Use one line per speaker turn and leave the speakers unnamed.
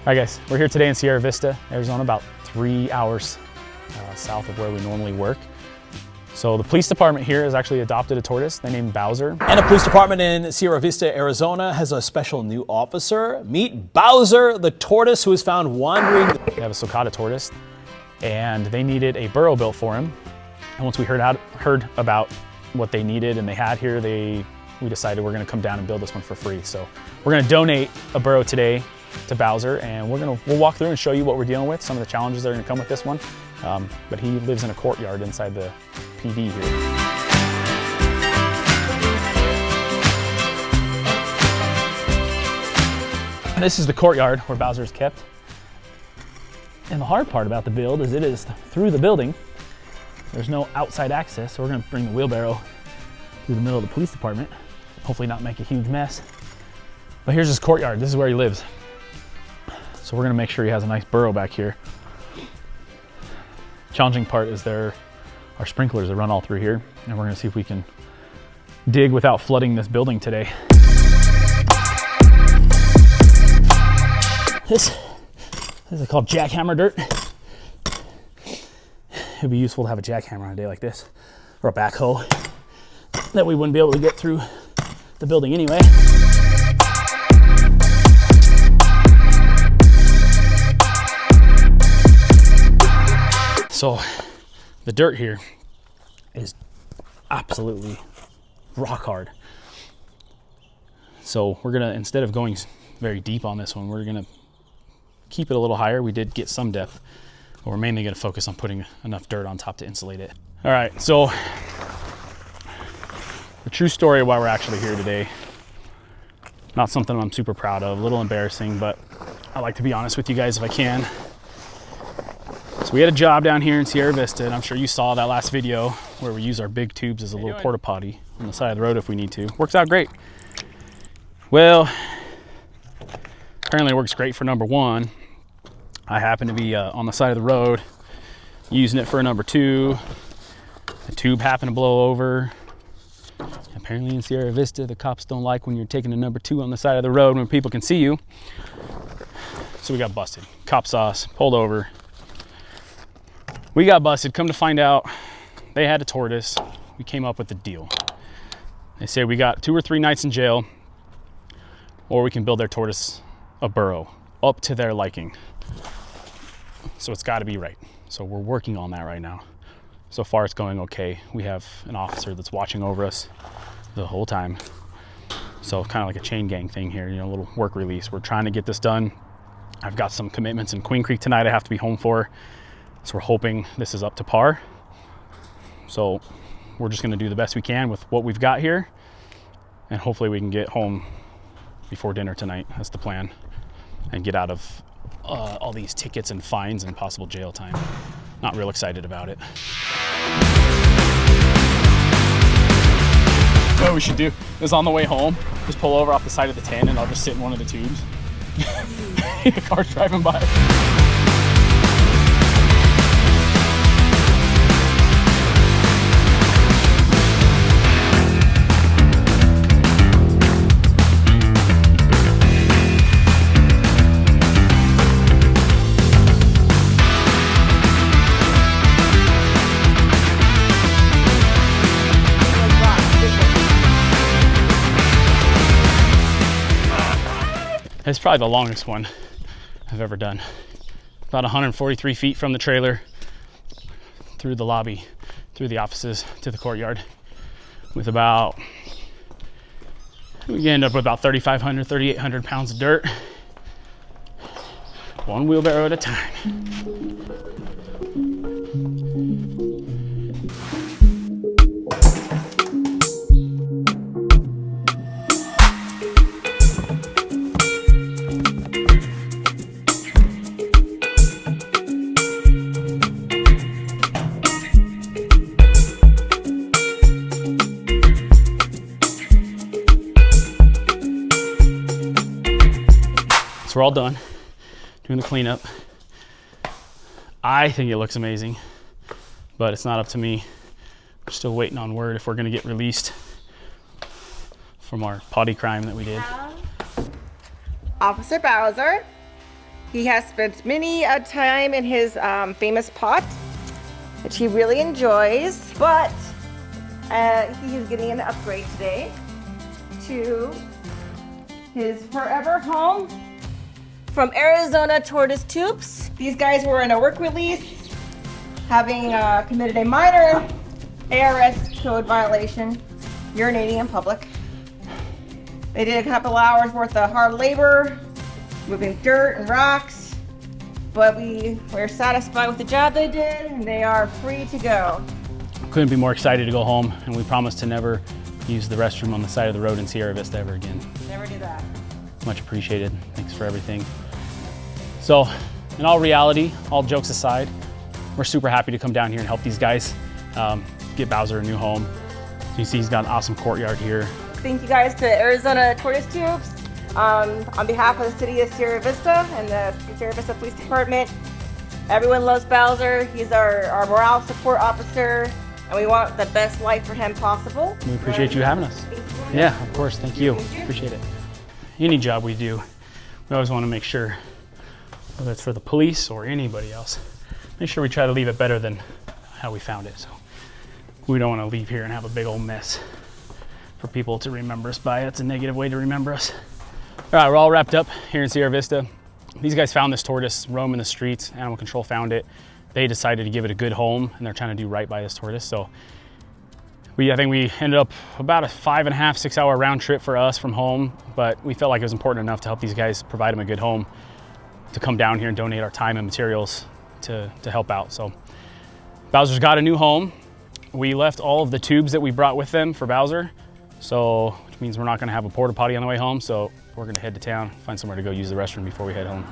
All right guys, we're here today in Sierra Vista, Arizona, about 3 hours south of where we normally work. So the police department here has actually adopted a tortoise they named Bowser.
And the police department in Sierra Vista, Arizona has a special new officer. Meet Bowser, the tortoise who was found wandering.
They have a sulcata tortoise and they needed a burrow built for him. And once we heard about what they needed and they had here, we decided we're gonna come down and build this one for free. So we're gonna donate a burrow today to Bowser, and we'll walk through and show you what we're dealing with, some of the challenges that are gonna come with this one. But he lives in a courtyard inside the PD here. This is the courtyard where Bowser is kept. And the hard part about the build is it is through the building. There's no outside access, so we're gonna bring the wheelbarrow through the middle of the police department. Hopefully not make a huge mess. But here's his courtyard. This is where he lives. So we're gonna make sure he has a nice burrow back here. Challenging part is there are sprinklers that run all through here, and we're gonna see if we can dig without flooding this building today. This is called jackhammer dirt. It'd be useful to have a jackhammer on a day like this, or a backhoe that we wouldn't be able to get through the building anyway. So the dirt here is absolutely rock hard. So we're gonna, instead of going very deep on this one, we're gonna keep it a little higher. We did get some depth, but we're mainly gonna focus on putting enough dirt on top to insulate it. All right, so the true story of why we're actually here today, not something I'm super proud of, a little embarrassing, but I like to be honest with you guys if I can. So we had a job down here in Sierra Vista, and I'm sure you saw that last video where we use our big tubes as a little porta potty on the side of the road if we need to. Works out great. Well, apparently it works great for number one. I happen to be on the side of the road using it for a number two. The tube happened to blow over. Apparently in Sierra Vista, the cops don't like when you're taking a number two on the side of the road when people can see you. So we got busted. Cop saw us, pulled over. We got busted. Come to find out, they had a tortoise. We came up with a deal. They say we got 2 or 3 nights in jail, or we can build their tortoise a burrow up to their liking. So it's got to be right. So we're working on that right now. So far it's going okay. We have an officer that's watching over us the whole time. So kind of like a chain gang thing here, you know, a little work release. We're trying to get this done. I've got some commitments in Queen Creek tonight I have to be home for. So we're hoping this is up to par. So we're just gonna do the best we can with what we've got here. And hopefully we can get home before dinner tonight. That's the plan. And get out of all these tickets and fines and possible jail time. Not real excited about it. What we should do is on the way home, just pull over off the side of the 10 and I'll just sit in one of the tubes. The car's driving by. It's probably the longest one I've ever done. About 143 feet from the trailer, through the lobby, through the offices, to the courtyard, with about, we end up with about 3,500, 3,800 pounds of dirt, one wheelbarrow at a time. So we're all done doing the cleanup. I think it looks amazing, but it's not up to me. We're still waiting on word if we're gonna get released from our potty crime that we did.
Officer Bowser, He has spent many a time in his famous pot, which he really enjoys, but he is getting an upgrade today to his forever home from Arizona Tortoise Tubes. These guys were in a work release, having committed a minor ARS code violation, urinating in public. They did a couple hours worth of hard labor, moving dirt and rocks, but we're satisfied with the job they did, and they are free to go.
Couldn't be more excited to go home, and we promise to never use the restroom on the side of the road in Sierra Vista ever again.
Never do that.
Much appreciated. Thanks for everything. So, in all reality, all jokes aside, we're super happy to come down here and help these guys get Bowser a new home. So you see he's got an awesome courtyard here.
Thank you guys to Arizona Tortoise Tubes. On behalf of the city of Sierra Vista and the Sierra Vista Police Department, everyone loves Bowser. He's our morale support officer, and we want the best life for him possible.
We appreciate you having us. Yeah, of course, thank you. Appreciate it. Any job we do, we always want to make sure, whether it's for the police or anybody else, make sure we try to leave it better than how we found it. So we don't want to leave here and have a big old mess for people to remember us by. It's a negative way to remember us. All right, we're all wrapped up here in Sierra Vista. These guys found this tortoise roaming the streets. Animal control found it. They decided to give it a good home, and they're trying to do right by this tortoise. So I think we ended up about a 5.5, 6 hour round trip for us from home, but we felt like it was important enough to help these guys provide them a good home to come down here and donate our time and materials to help out. So Bowser's got a new home. We left all of the tubes that we brought with them for Bowser. So, which means we're not gonna have a porta potty on the way home. So we're gonna head to town, find somewhere to go use the restroom before we head home.